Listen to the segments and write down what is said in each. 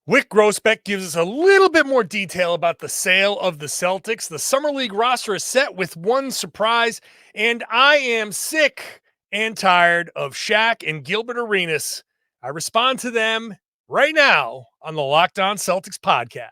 Wyc Grousbeck gives us a little bit more detail about the sale of the Celtics. The Summer League roster is set with one surprise, and I am sick and tired of Shaq and Gilbert Arenas. I respond to them right now on the Locked On Celtics podcast.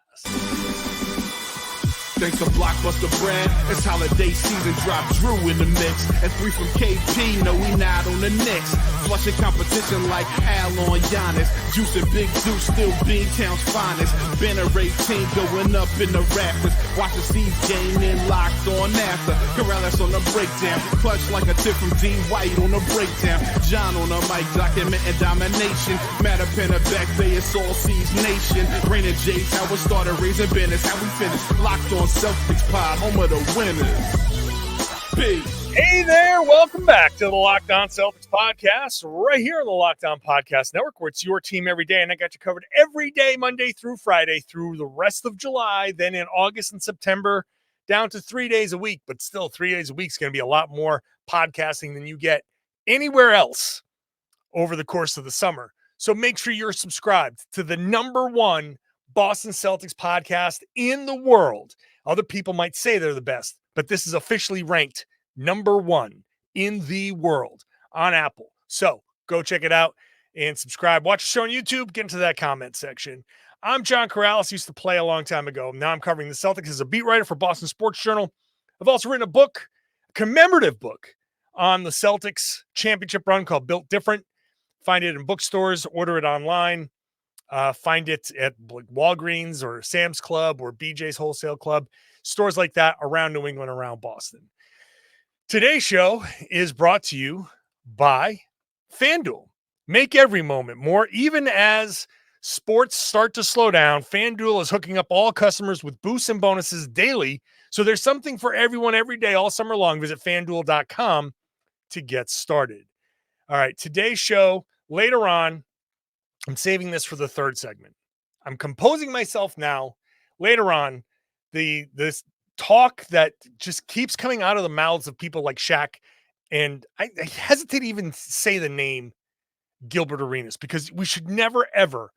Thanks to Blockbuster brand, it's holiday season, drop Drew in the mix. And 3 from KP, no we not on the Knicks. Flushing competition like Al on Giannis. Juice and Big Deuce, still Beantown's finest. Banner 18 going up in the rafters. Watch the C's game in locked on after. Karalis on the breakdown, clutch like a tip from D. White on the breakdown. John on the mic, documenting domination. Matter pen a back bay, it's all C's nation. Rain and J's, how we started, raising business, how we finish. Locked on Celtics pod, home of the winners. Peace. Hey there, welcome back to the Locked On Celtics podcast, right here on the Locked On Podcast Network, where it's your team every day, and I got you covered every day, Monday through Friday, through the rest of July, then in August and September, down to 3 days a week, but still 3 days a week is going to be a lot more podcasting than you get anywhere else over the course of the summer. So make sure you're subscribed to the #1 Boston Celtics podcast in the world. Other people might say they're the best, but this is officially ranked #1 in the world on Apple. So go check it out and subscribe. Watch the show on YouTube. Get into that comment section. I'm John Karalis. Used to play a long time ago. Now I'm covering the Celtics as a beat writer for Boston Sports Journal. I've also written a book, a commemorative book on the Celtics championship run called Built Different. Find it in bookstores. Order it online. Find it at Walgreens or Sam's Club or BJ's Wholesale Club, stores like that around New England, around Boston. Today's show is brought to you by FanDuel. Make every moment more. Even as sports start to slow down, FanDuel is hooking up all customers with boosts and bonuses daily. So there's something for everyone every day, all summer long. Visit FanDuel.com to get started. All right, today's show, later on, I'm saving this for the third segment. I'm composing myself now. Later on, this talk that just keeps coming out of the mouths of people like Shaq, and I hesitate to even say the name Gilbert Arenas, because we should never, ever,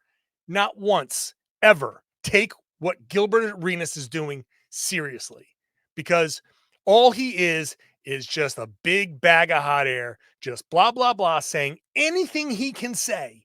not once, ever take what Gilbert Arenas is doing seriously, because all he is just a big bag of hot air, just blah, blah, blah, saying anything he can say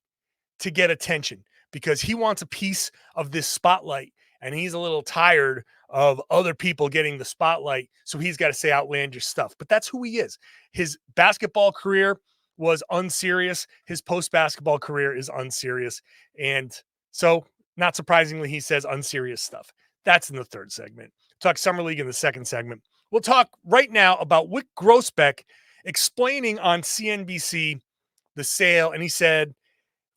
to get attention, because he wants a piece of this spotlight, and he's a little tired of other people getting the spotlight. So he's got to say outlandish stuff, but that's who he is. His basketball career was unserious. His post-basketball career is unserious. And so not surprisingly, he says unserious stuff. That's in the third segment. Talk Summer League in the second segment. We'll talk right now about Wyc Grousbeck explaining on CNBC the sale. And he said,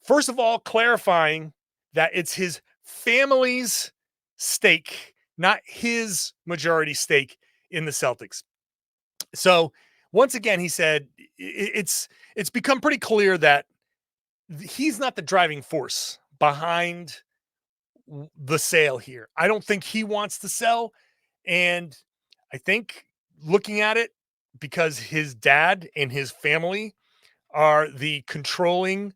first of all, clarifying that it's his family's stake, not his majority stake in the Celtics. So once again, he said it's become pretty clear that he's not the driving force behind the sale here. I don't think he wants to sell. And I think, looking at it, because his dad and his family are the controlling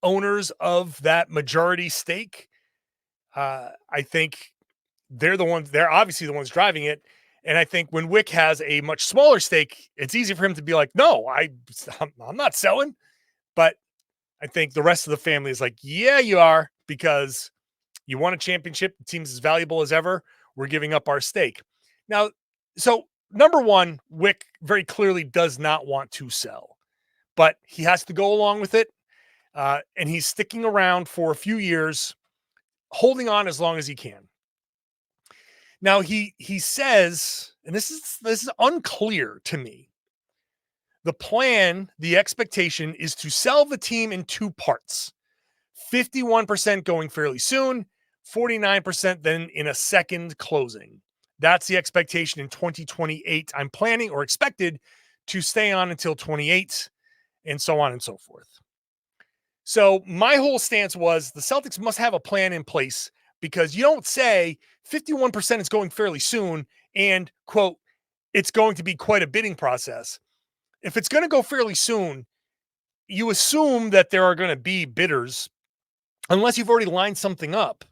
owners of that majority stake, I think they're obviously the ones driving it. And I think when Wyc has a much smaller stake, it's easy for him to be like, no, I'm not selling. But I think the rest of the family is like, yeah, you are, because you won a championship. The team's as valuable as ever. We're giving up our stake. Now, so #1, Wyc very clearly does not want to sell, but he has to go along with it. And he's sticking around for a few years, holding on as long as he can. Now he says, and this is unclear to me, the plan, the expectation is to sell the team in 2 parts. 51% going fairly soon, 49% then in a second closing. That's the expectation in 2028. I'm planning, or expected, to stay on until 28, and so on and so forth. So my whole stance was the Celtics must have a plan in place, because you don't say 51% is going fairly soon and, quote, it's going to be quite a bidding process. If it's going to go fairly soon, you assume that there are going to be bidders unless you've already lined something up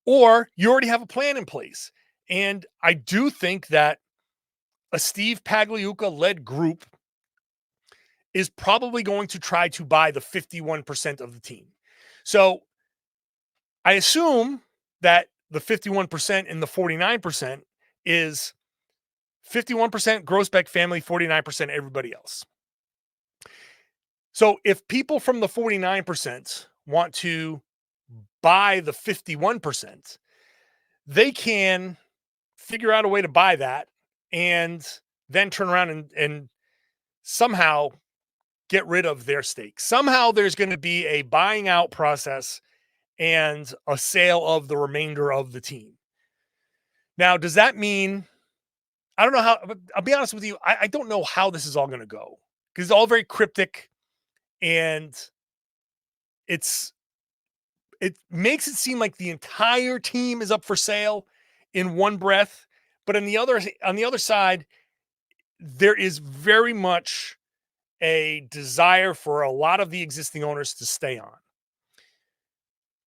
or you already have a plan in place. And I do think that a Steve Pagliuca-led group is probably going to try to buy the 51% of the team. So I assume that the 51% and the 49% is 51% Grousbeck family, 49% everybody else. So if people from the 49% want to buy the 51%, they can figure out a way to buy that and then turn around and somehow get rid of their stake. Somehow there's going to be a buying out process and a sale of the remainder of the team. Now, does that mean, I don't know how, I'll be honest with you, I don't know how this is all going to go because it's all very cryptic and it makes it seem like the entire team is up for sale in one breath. But on the other side, there is very much a desire for a lot of the existing owners to stay on.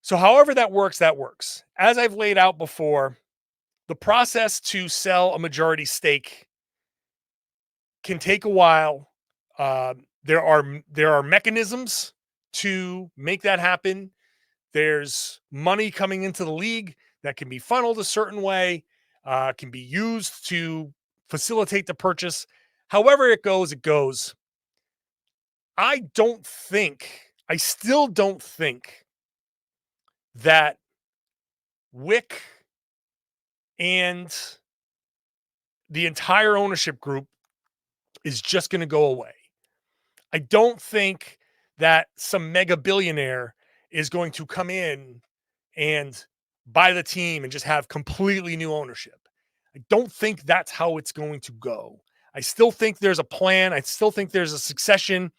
So however that works, that works. As I've laid out before, the process to sell a majority stake can take a while. There are mechanisms to make that happen. There's money coming into the league that can be funneled a certain way, can be used to facilitate the purchase. However it goes, it goes. I still don't think that Wyc and the entire ownership group is just going to go away. I don't think that some mega billionaire is going to come in and buy the team and just have completely new ownership. I don't think that's how it's going to go. I still think there's a plan. I still think there's a succession,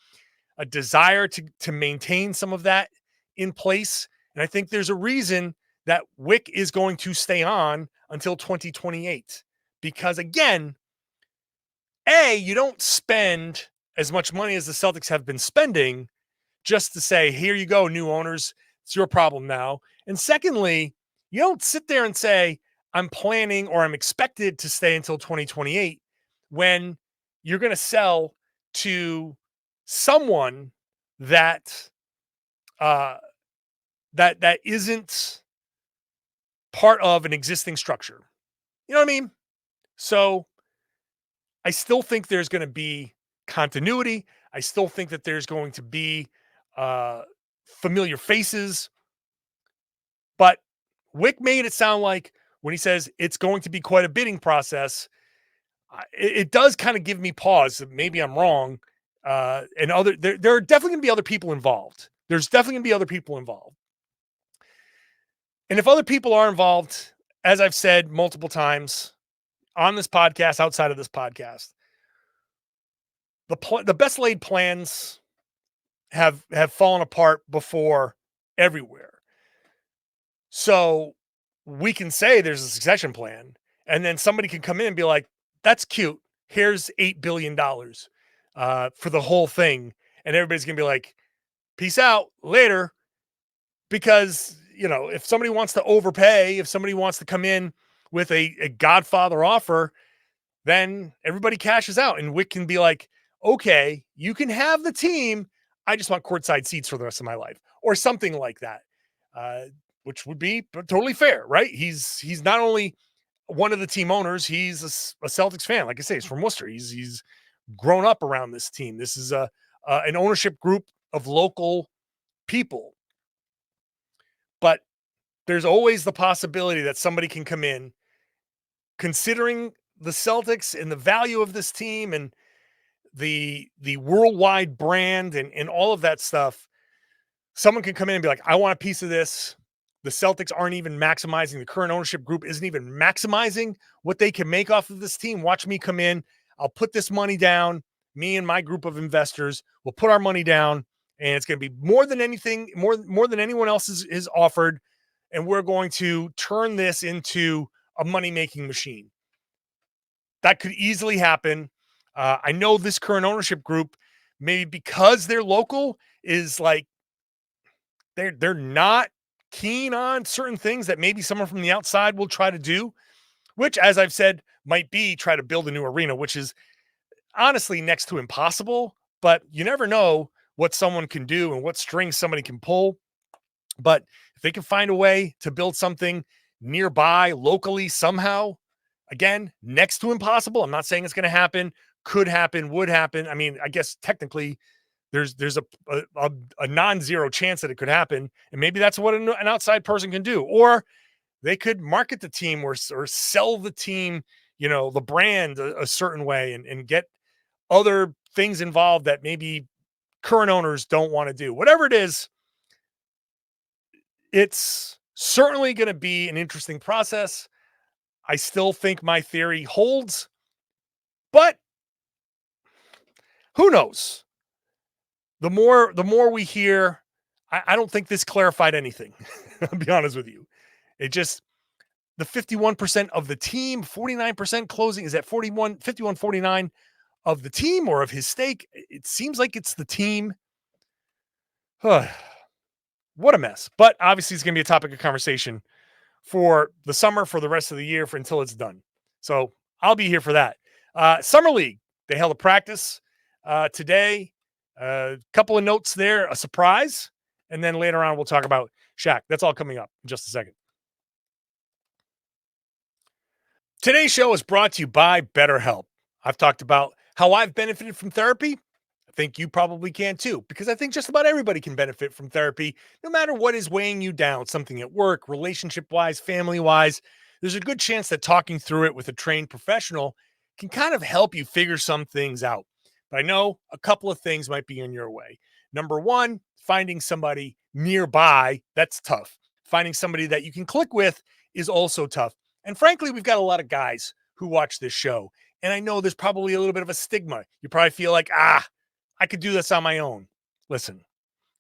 a desire to maintain some of that in place. And I think there's a reason that Wyc is going to stay on until 2028. Because again, you don't spend as much money as the Celtics have been spending just to say, here you go, new owners, it's your problem now. And secondly, you don't sit there and say, I'm planning or I'm expected to stay until 2028 when you're going to sell to someone that that isn't part of an existing structure. You know what I mean? So I still think there's going to be continuity. I still think that there's going to be familiar faces. But Wyc made it sound like when he says it's going to be quite a bidding process, it does kind of give me pause. Maybe I'm wrong. And there are definitely going to be other people involved. There's definitely going to be other people involved. And if other people are involved, as I've said multiple times on this podcast, outside of this podcast, the best laid plans have fallen apart before everywhere. So we can say there's a succession plan, and then somebody can come in and be like, that's cute. Here's $8 billion for the whole thing. And everybody's going to be like, peace out later. Because, if somebody wants to overpay, if somebody wants to come in with a Godfather offer, then everybody cashes out. And Wyc can be like, okay, you can have the team. I just want courtside seats for the rest of my life, or something like that, which would be totally fair, right? He's not only one of the team owners, he's a Celtics fan. Like I say, he's from Worcester. He's grown up around this team. This is an ownership group of local people. But there's always the possibility that somebody can come in, considering the Celtics and the value of this team and the worldwide brand and all of that stuff. Someone can come in and be like, I want a piece of this. The Celtics aren't even maximizing. The current ownership group isn't even maximizing what they can make off of this team. Watch me come in. I'll put this money down. Me and my group of investors will put our money down, and it's going to be more than anything, more than anyone else is offered. And we're going to turn this into a money-making machine. That could easily happen. I know this current ownership group, maybe because they're local, is like they're not keen on certain things that maybe someone from the outside will try to do, which, as I've said, might be try to build a new arena, which is honestly next to impossible, but you never know what someone can do and what strings somebody can pull. But if they can find a way to build something nearby, locally, somehow, again, next to impossible. I'm not saying it's going to happen, could happen, would happen. I mean, I guess technically there's a non-zero chance that it could happen, and maybe that's what an outside person can do. Or they could market the team or sell the team, the brand a certain way and get other things involved that maybe current owners don't want to do. Whatever it is, it's certainly going to be an interesting process. I still think my theory holds, but who knows? The more we hear, I don't think this clarified anything. I'll be honest with you. It just, the 51% of the team, 49% closing, is that 51-49 of the team or of his stake? It seems like it's the team. What a mess. But obviously it's going to be a topic of conversation for the summer, for the rest of the year, for until it's done. So I'll be here for that. Summer League, they held a practice today. A couple of notes there, a surprise. And then later on, we'll talk about Shaq. That's all coming up in just a second. Today's show is brought to you by BetterHelp. I've talked about how I've benefited from therapy. I think you probably can too, because I think just about everybody can benefit from therapy, no matter what is weighing you down, something at work, relationship-wise, family-wise. There's a good chance that talking through it with a trained professional can kind of help you figure some things out. But I know a couple of things might be in your way. Number one, finding somebody nearby, that's tough. Finding somebody that you can click with is also tough. And frankly, we've got a lot of guys who watch this show. And I know there's probably a little bit of a stigma. You probably feel like, I could do this on my own. Listen,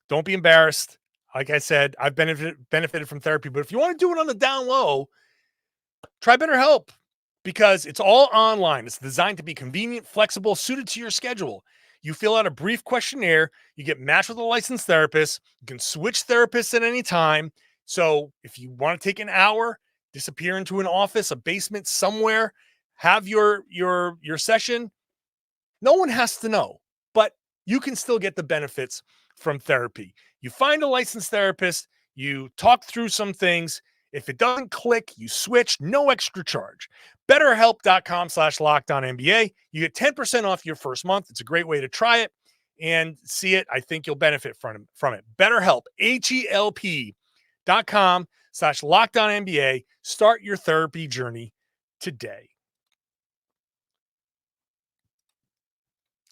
don't be embarrassed. Like I said, I've benefited from therapy, but if you want to do it on the down low, try BetterHelp, because it's all online. It's designed to be convenient, flexible, suited to your schedule. You fill out a brief questionnaire, you get matched with a licensed therapist, you can switch therapists at any time. So if you want to take an hour, disappear into an office, a basement somewhere, have your session, no one has to know, but you can still get the benefits from therapy. You find a licensed therapist, you talk through some things. If it doesn't click, you switch, no extra charge. BetterHelp.com/LockedOnNBA. You get 10% off your first month. It's a great way to try it and see it. I think you'll benefit from it. BetterHelp, HELP.com/LockedOnNBA. Start your therapy journey today.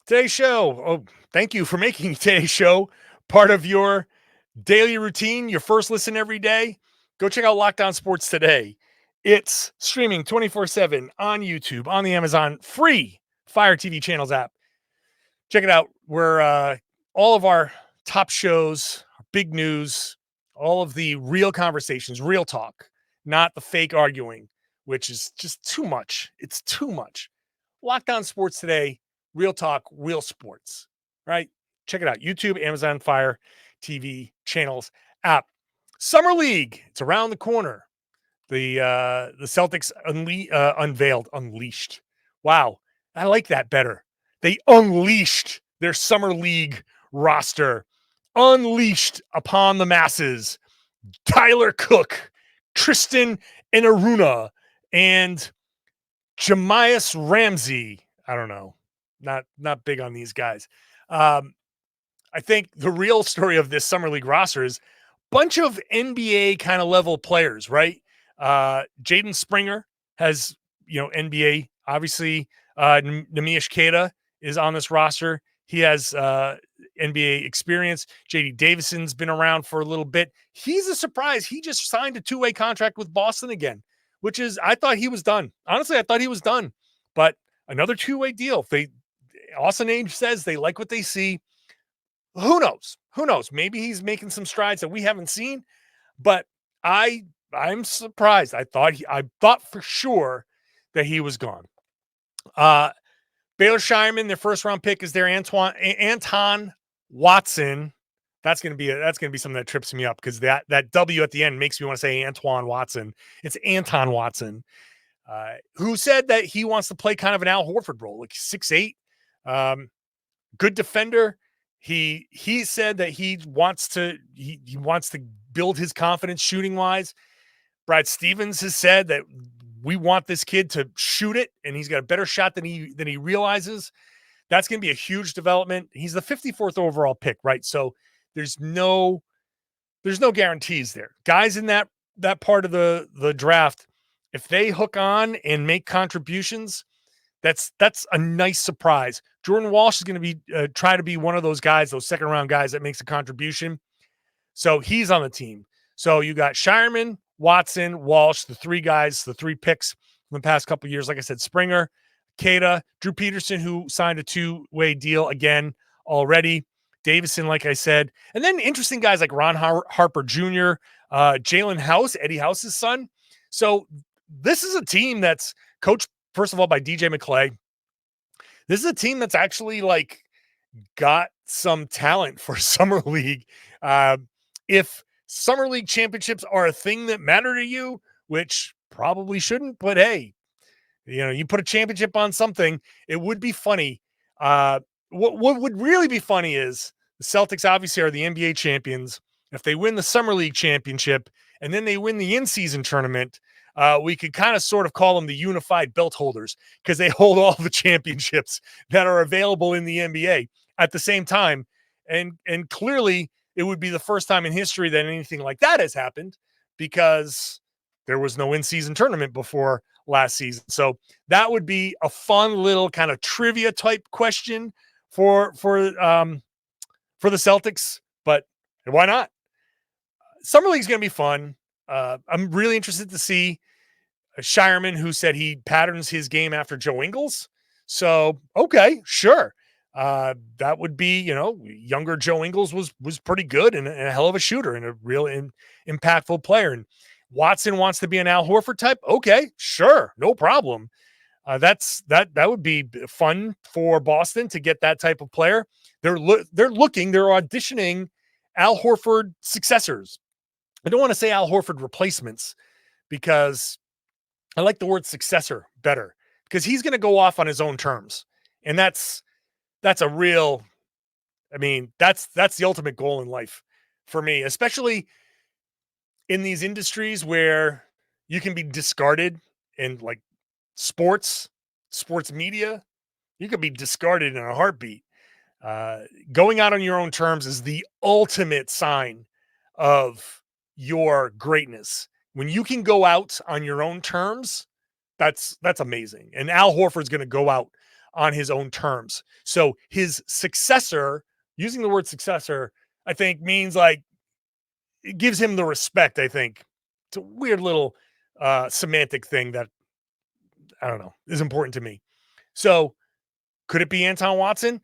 Today's show. Oh, thank you for making today's show part of your daily routine, your first listen every day. Go check out Locked On Sports today. It's streaming 24/7 on YouTube, on the Amazon free Fire TV channels app. Check it out. We're all of our top shows, big news, all of the real conversations, real talk, not the fake arguing, which is just too much. It's too much. Locked On Sports today. Real talk, real sports, right? Check it out. YouTube, Amazon Fire TV channels app. Summer League. It's around the corner. The Celtics unleashed. Wow. I like that better. They unleashed their Summer League roster. Unleashed upon the masses. Tyler Cook, Tristan Enaruna, and Jamias Ramsey. I don't know. Not big on these guys. I think the real story of this Summer League roster is a bunch of NBA kind of level players, right? Jaden Springer has, NBA. Obviously, Nemish Queta is on this roster. He has NBA experience. JD Davison's been around for a little bit. He's a surprise. He just signed a 2-way contract with Boston again, which is, I thought he was done. Honestly, I thought he was done. But another 2-way deal. Austin Ames says they like what they see. Who knows? Maybe he's making some strides that we haven't seen, but I'm surprised. I thought for sure that he was gone. Baylor Shireman, their first round pick, is their Anton Watson. That's going to be something that trips me up, because that W at the end makes me want to say Antoine Watson. It's Anton Watson, who said that he wants to play kind of an Al Horford role, like 6'8", good defender. He said that he wants to build his confidence shooting wise. Brad Stevens has said that we want this kid to shoot it, and he's got a better shot than he realizes. That's going to be a huge development. He's the 54th overall pick, right? So there's no guarantees there. Guys in that part of the draft, if they hook on and make contributions, that's a nice surprise. Jordan Walsh is going to be try to be one of those guys, those second round guys that makes a contribution. So he's on the team. So you got Shireman, Watson, Walsh, the three picks from the past couple of years. Like I said, Springer, Kada, Drew Peterson, who signed a 2-way deal again already. Davison, like I said. And then interesting guys like Ron Harper Jr., Jaylen House, Eddie House's son. So this is a team that's coached, first of all, by DJ McClay. This is a team that's actually like got some talent for Summer League. If Summer League championships are a thing that matter to you, which probably shouldn't, but hey, you put a championship on something, it would be funny. What would really be funny is the Celtics obviously are the NBA champions. If they win the Summer League championship and then they win the in-season tournament, we could kind of sort of call them the unified belt holders, because they hold all the championships that are available in the NBA at the same time. And clearly it would be the first time in history that anything like that has happened, because there was no in-season tournament before last season. So that would be a fun little kind of trivia type question for the Celtics, but why not? Summer League is going to be fun. I'm really interested to see Shireman, who said he patterns his game after Joe Ingles. So, okay, sure. That would be, younger Joe Ingles was pretty good and a hell of a shooter and a real impactful player. And Watson wants to be an Al Horford type. Okay, sure. No problem. That would be fun for Boston to get that type of player. They're auditioning Al Horford successors. I don't want to say Al Horford replacements, because I like the word successor better, because he's going to go off on his own terms. And that's a real, that's the ultimate goal in life for me, especially in these industries where you can be discarded in like sports media. You could be discarded in a heartbeat. Going out on your own terms is the ultimate sign of your greatness. When you can go out on your own terms, that's amazing. And Al Horford's going to go out on his own terms. So his successor, using the word successor, I think means like it gives him the respect, I think. It's a weird little semantic thing that, I don't know, is important to me. So could it be Anton Watson?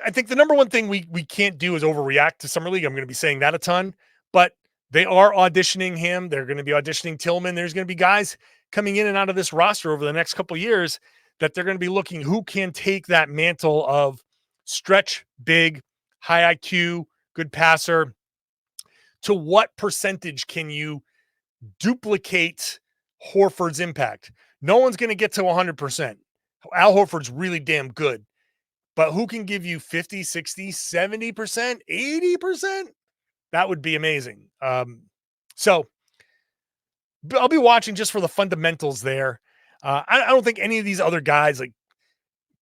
I think the number one thing we can't do is overreact to Summer League. I'm going to be saying that a ton, but they are auditioning him. They're going to be auditioning Tillman. There's going to be guys coming in and out of this roster over the next couple of years that they're going to be looking who can take that mantle of stretch, big, high IQ, good passer. To what percentage can you duplicate Horford's impact? No one's going to get to 100%. Al Horford's really damn good. But who can give you 50, 60, 70%, 80%? That would be amazing. So I'll be watching just for the fundamentals there. I don't think any of these other guys like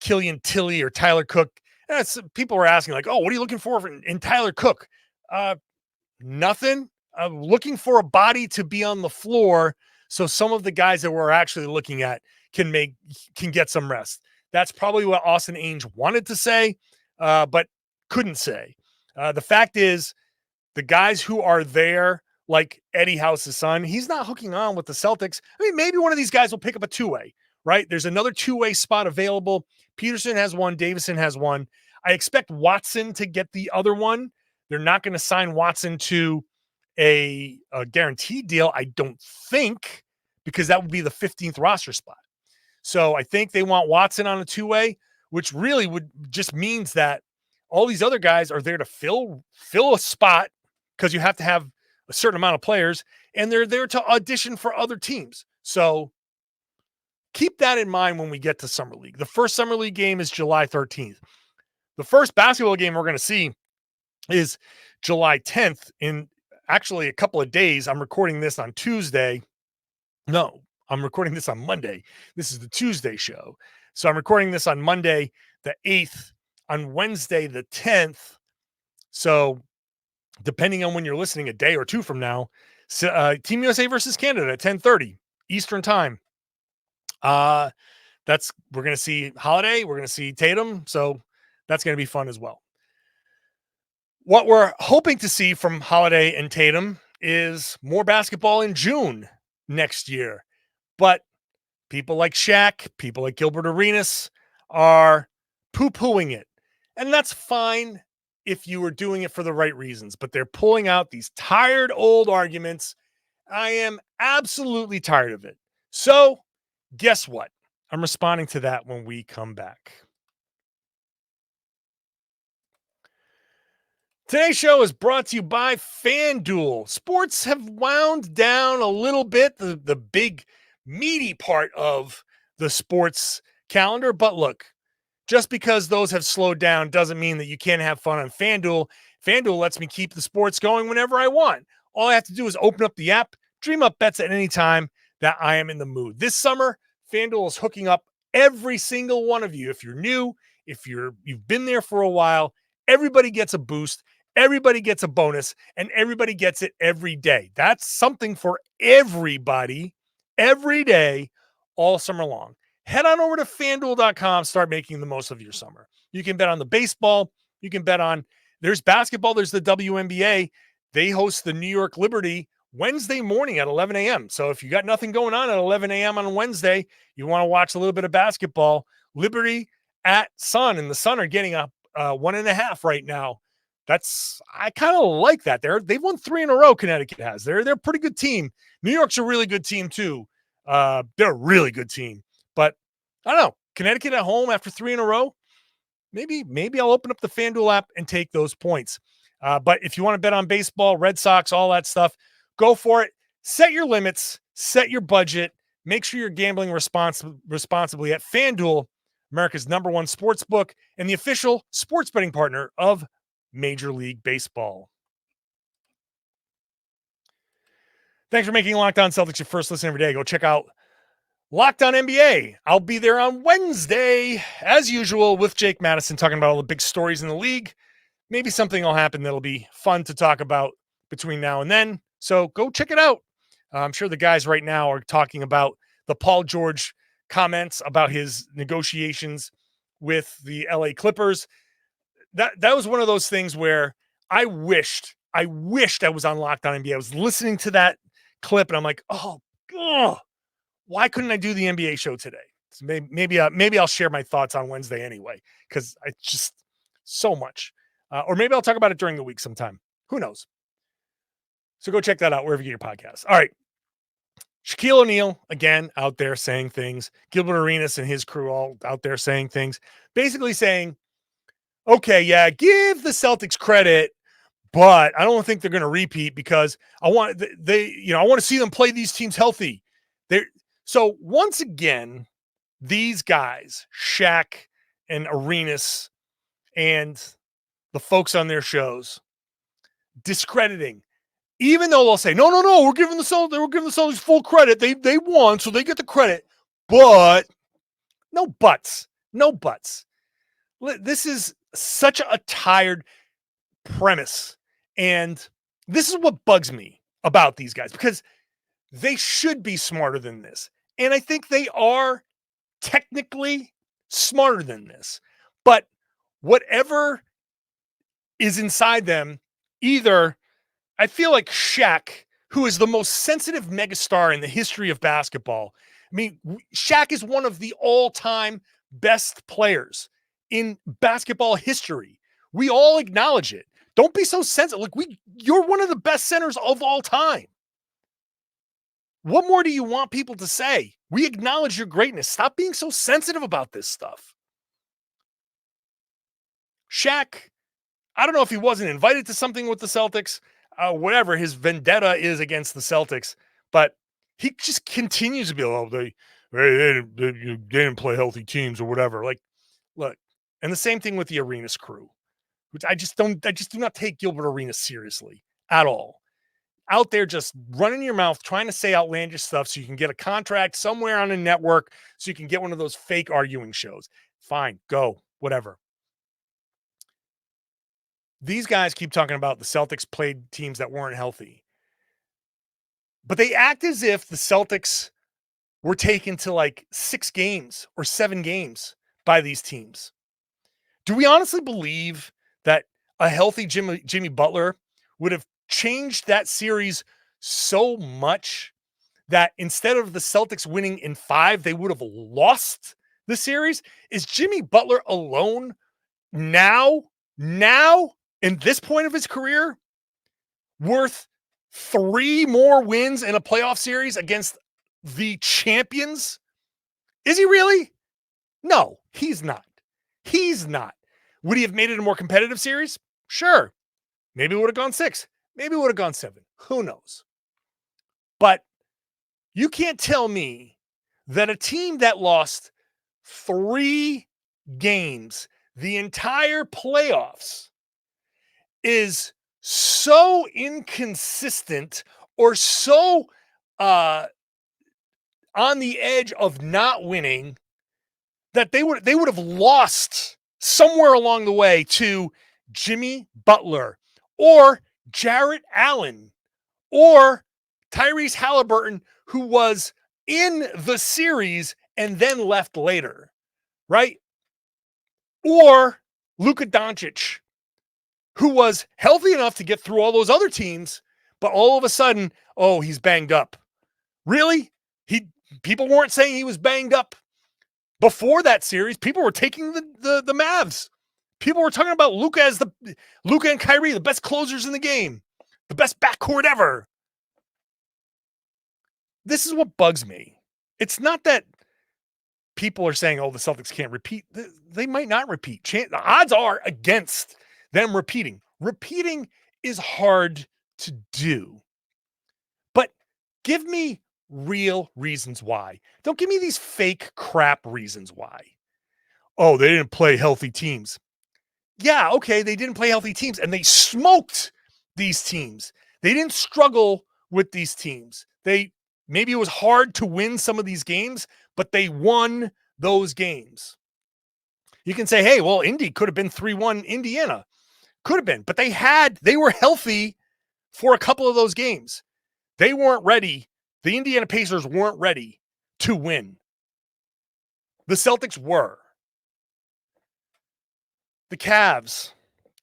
Killian Tilly or Tyler Cook, people were asking like, oh, what are you looking for in Tyler Cook? Nothing. I'm looking for a body to be on the floor so some of the guys that we're actually looking at can get some rest. That's probably what Austin Ainge wanted to say, but couldn't say. The fact is, the guys who are there, like Eddie House's son, he's not hooking on with the Celtics. Maybe one of these guys will pick up a two-way, right? There's another two-way spot available. Peterson has one. Davison has one. I expect Watson to get the other one. They're not going to sign Watson to a guaranteed deal, I don't think, because that would be the 15th roster spot. So I think they want Watson on a two-way, which really would just means that all these other guys are there to fill a spot because you have to have a certain amount of players, and they're there to audition for other teams. So keep that in mind when we get to Summer League. The first Summer League game is July 13th. The first basketball game we're going to see is July 10th in actually a couple of days. I'm recording this on Tuesday. No, I'm recording this on Monday. This is the Tuesday show. So I'm recording this on Monday, the 8th, on Wednesday, the 10th. So depending on when you're listening, a day or two from now, Team USA versus Canada at 10:30 Eastern time. We're going to see Holiday. We're going to see Tatum. So that's going to be fun as well. What we're hoping to see from Holiday and Tatum is more basketball in June next year. But people like Shaq, people like Gilbert Arenas are poo-pooing it. And that's fine if you were doing it for the right reasons. But they're pulling out these tired old arguments. I am absolutely tired of it. So guess what? I'm responding to that when we come back. Today's show is brought to you by FanDuel. Sports have wound down a little bit, the big meaty part of the sports calendar. But look, just because those have slowed down doesn't mean that you can't have fun on FanDuel. FanDuel lets me keep the sports going whenever I want. All I have to do is open up the app, dream up bets at any time that I am in the mood. This summer, FanDuel is hooking up every single one of you. If you're new, if you've been there for a while, everybody gets a boost. Everybody gets a bonus, and everybody gets it every day. That's something for everybody, every day, all summer long. Head on over to FanDuel.com, start making the most of your summer. You can bet on the baseball. You can bet on, there's basketball, there's the WNBA. They host the New York Liberty Wednesday morning at 11 a.m. So if you got nothing going on at 11 a.m. on Wednesday, you want to watch a little bit of basketball, Liberty at Sun, and the Sun are getting up 1.5 right now. I kind of like that. They've won 3 in a row. Connecticut has. They're a pretty good team. New York's a really good team too. They're a really good team. But I don't know. Connecticut at home after 3 in a row. Maybe I'll open up the FanDuel app and take those points. But if you want to bet on baseball, Red Sox, all that stuff, go for it. Set your limits. Set your budget. Make sure you're gambling responsibly at FanDuel, America's #1 sports book and the official sports betting partner of Major League Baseball. Thanks for making Locked On Celtics your first listen every day. Go check out Locked On NBA. I'll be there on Wednesday, as usual, with Jake Madison, talking about all the big stories in the league. Maybe something will happen that'll be fun to talk about between now and then. So go check it out. I'm sure the guys right now are talking about the Paul George comments about his negotiations with the LA Clippers. That was one of those things where I wished I was on Locked On NBA. I was listening to that clip and I'm like, oh, why couldn't I do the NBA show today? So maybe I'll share my thoughts on Wednesday anyway, because I just so much. Or maybe I'll talk about it during the week sometime. Who knows? So go check that out wherever you get your podcasts. All right. Shaquille O'Neal, again, out there saying things. Gilbert Arenas and his crew all out there saying things. Basically saying, okay, yeah, give the Celtics credit, but I don't think they're going to repeat because I want to see them play these teams healthy. So once again, these guys, Shaq and Arenas and the folks on their shows, discrediting, even though they'll say, no, we're giving the Celtics full credit. They won, so they get the credit. But no buts. This is such a tired premise. And this is what bugs me about these guys, because they should be smarter than this. And I think they are technically smarter than this. But whatever is inside them, either I feel like Shaq, who is the most sensitive megastar in the history of basketball. I mean, Shaq is one of the all-time best players in basketball history. We all acknowledge it. Don't be so sensitive. Look, you're one of the best centers of all time. What more do you want people to say? We acknowledge your greatness. Stop being so sensitive about this stuff. Shaq I don't know if he wasn't invited to something with the Celtics, whatever his vendetta is against the Celtics, but he just continues to be, oh, they didn't play healthy teams or whatever. Like, look, and the same thing with the Arenas crew, which I just do not take Gilbert Arenas seriously at all. Out there just running your mouth, trying to say outlandish stuff so you can get a contract somewhere on a network so you can get one of those fake arguing shows. Fine, go, whatever. These guys keep talking about the Celtics played teams that weren't healthy, but they act as if the Celtics were taken to like 6 games or 7 games by these teams. Do we honestly believe that a healthy Jimmy Butler would have changed that series so much that instead of the Celtics winning in 5, they would have lost the series? Is Jimmy Butler alone now in this point of his career worth 3 more wins in a playoff series against the champions? Is he really? No, he's not. He's not. Would he have made it a more competitive series? Sure. Maybe it would have gone 6. Maybe it would have gone 7. Who knows? But you can't tell me that a team that lost 3 games the entire playoffs is so inconsistent or so on the edge of not winning that they would have lost somewhere along the way to Jimmy Butler or Jarrett Allen or Tyrese Halliburton, who was in the series and then left later, right? Or Luka Doncic, who was healthy enough to get through all those other teams, but all of a sudden, oh, he's banged up. Really? People weren't saying he was banged up before that series. People were taking the Mavs. People were talking about Luka and Kyrie, the best closers in the game, the best backcourt ever. This is what bugs me. It's not that people are saying, oh, the Celtics can't repeat. They might not repeat. The odds are against them repeating. Repeating is hard to do. But give me real reasons why. Don't give me these fake crap reasons why. Oh, they didn't play healthy teams. Yeah, okay, they didn't play healthy teams, and they smoked these teams. They didn't struggle with these teams. Maybe it was hard to win some of these games, but they won those games. You can say, hey, well, Indy could have been 3-1 Indiana. Could have been, but they were healthy for a couple of those games. They weren't ready. The Indiana Pacers weren't ready to win. The Celtics were. The Cavs,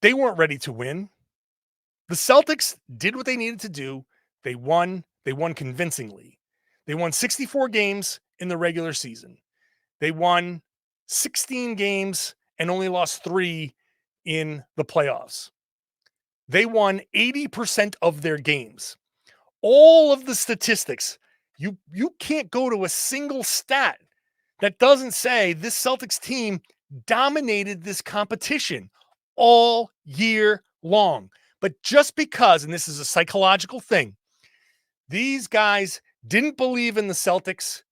they weren't ready to win. The Celtics did what they needed to do. They won. They won convincingly. They won 64 games in the regular season. They won 16 games and only lost 3 in the playoffs. They won 80% of their games. All of the statistics, you can't go to a single stat that doesn't say this Celtics team dominated this competition all year long. But just because, and this is a psychological thing, these guys didn't believe in the Celtics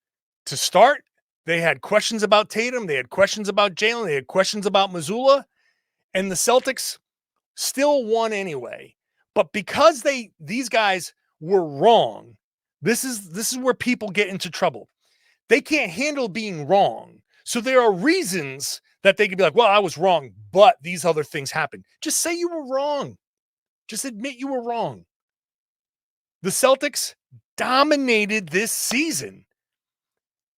to start. They had questions about Tatum. They had questions about Jaylen. They had questions about Mazzulla. And the Celtics still won anyway. But because these guys were wrong, this is where people get into trouble. They can't handle being wrong. So there are reasons that they could be like, well, I was wrong, but these other things happened. Just say you were wrong. Just admit you were wrong. The Celtics dominated this season.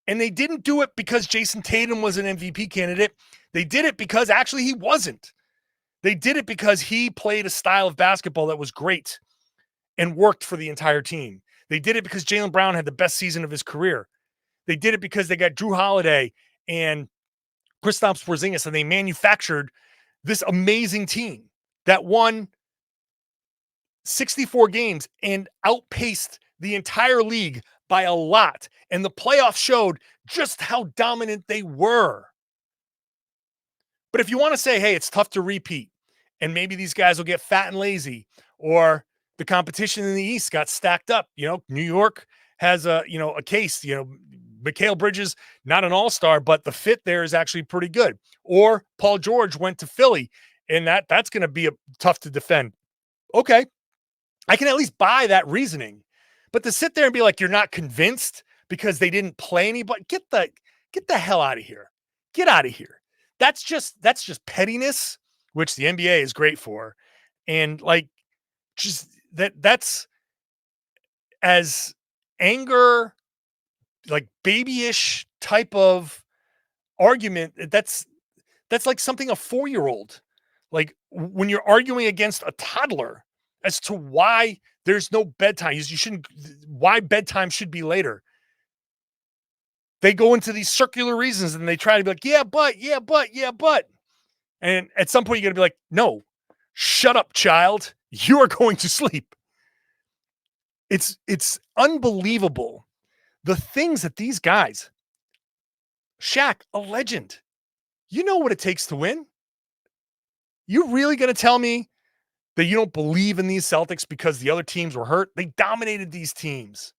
And they didn't do it because Jayson Tatum was an MVP candidate. They did it because actually he wasn't. They did it because he played a style of basketball that was great and worked for the entire team. They did it because Jaylen Brown had the best season of his career. They did it because they got Drew Holiday and Kristaps Porzingis, and they manufactured this amazing team that won 64 games and outpaced the entire league by a lot. And the playoffs showed just how dominant they were. But if you want to say, hey, it's tough to repeat, And maybe these guys will get fat and lazy, or the competition in the East got stacked up. New York has a case, Mikal Bridges, not an all-star, but the fit there is actually pretty good. Or Paul George went to Philly, and that's going to be tough to defend. Okay, I can at least buy that reasoning. But to sit there and be like, you're not convinced because they didn't play anybody, get the hell out of here. Get out of here. That's just pettiness, which the NBA is great for. And just that's as anger, babyish type of argument. That's like something a 4-year-old, when you're arguing against a toddler as to why there's no bedtime. You shouldn't, why bedtime should be later. They go into these circular reasons and they try to be like, yeah, but. And at some point, you're going to be like, no, shut up, child. You are going to sleep. It's unbelievable. The things that these guys, Shaq, a legend, you know what it takes to win? You really going to tell me that you don't believe in these Celtics because the other teams were hurt? They dominated these teams.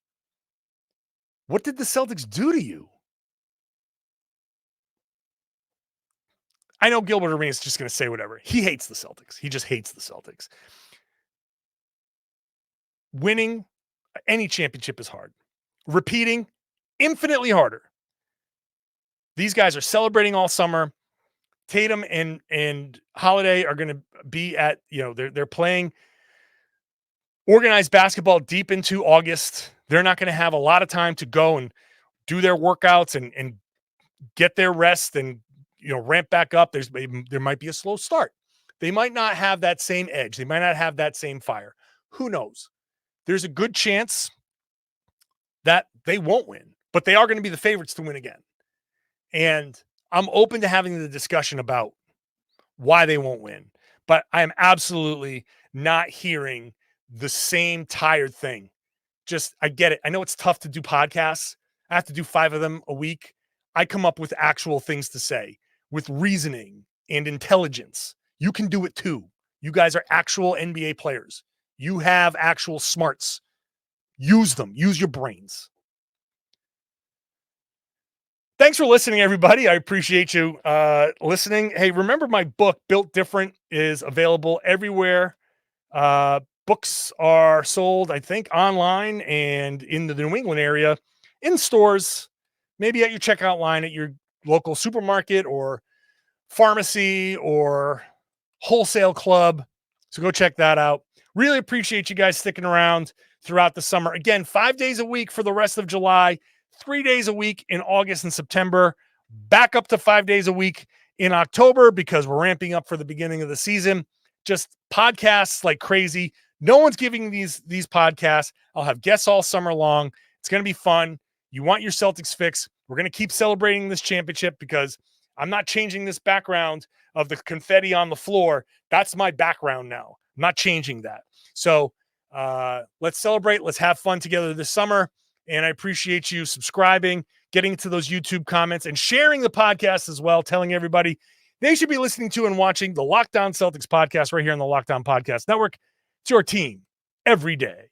What did the Celtics do to you? I know Gilbert Arenas is just going to say whatever. He hates the Celtics. He just hates the Celtics. Winning any championship is hard. Repeating, infinitely harder. These guys are celebrating all summer. Tatum and Holiday are going to be at, they're playing organized basketball deep into August. They're not going to have a lot of time to go and do their workouts and get their rest and, ramp back up. There might be a slow start. They might not have that same edge. They might not have that same fire. Who knows? There's a good chance that they won't win, but they are going to be the favorites to win again. And I'm open to having the discussion about why they won't win, but I am absolutely not hearing the same tired thing. I get it. I know it's tough to do podcasts. I have to do 5 of them a week. I come up with actual things to say with reasoning and intelligence. You can do it too. You guys are actual NBA players. You have actual smarts. Use them. Use your brains. Thanks for listening, everybody. I appreciate you listening. Hey, remember my book, Built Different, is available everywhere. Books are sold, I think, online and in the New England area, in stores, maybe at your checkout line at your local supermarket or pharmacy or wholesale club. So go check that out. Really appreciate you guys sticking around throughout the summer. Again, 5 days a week for the rest of July, 3 days a week in August and September, back up to 5 days a week in October because we're ramping up for the beginning of the season. Just podcasts like crazy. No one's giving these podcasts. I'll have guests all summer long. It's going to be fun. You want your Celtics fix. We're going to keep celebrating this championship because I'm not changing this background of the confetti on the floor. That's my background now. I'm not changing that. So let's celebrate. Let's have fun together this summer. And I appreciate you subscribing, getting to those YouTube comments, and sharing the podcast as well, telling everybody they should be listening to and watching the Locked On Celtics podcast right here on the Locked On Podcast Network. It's your team every day.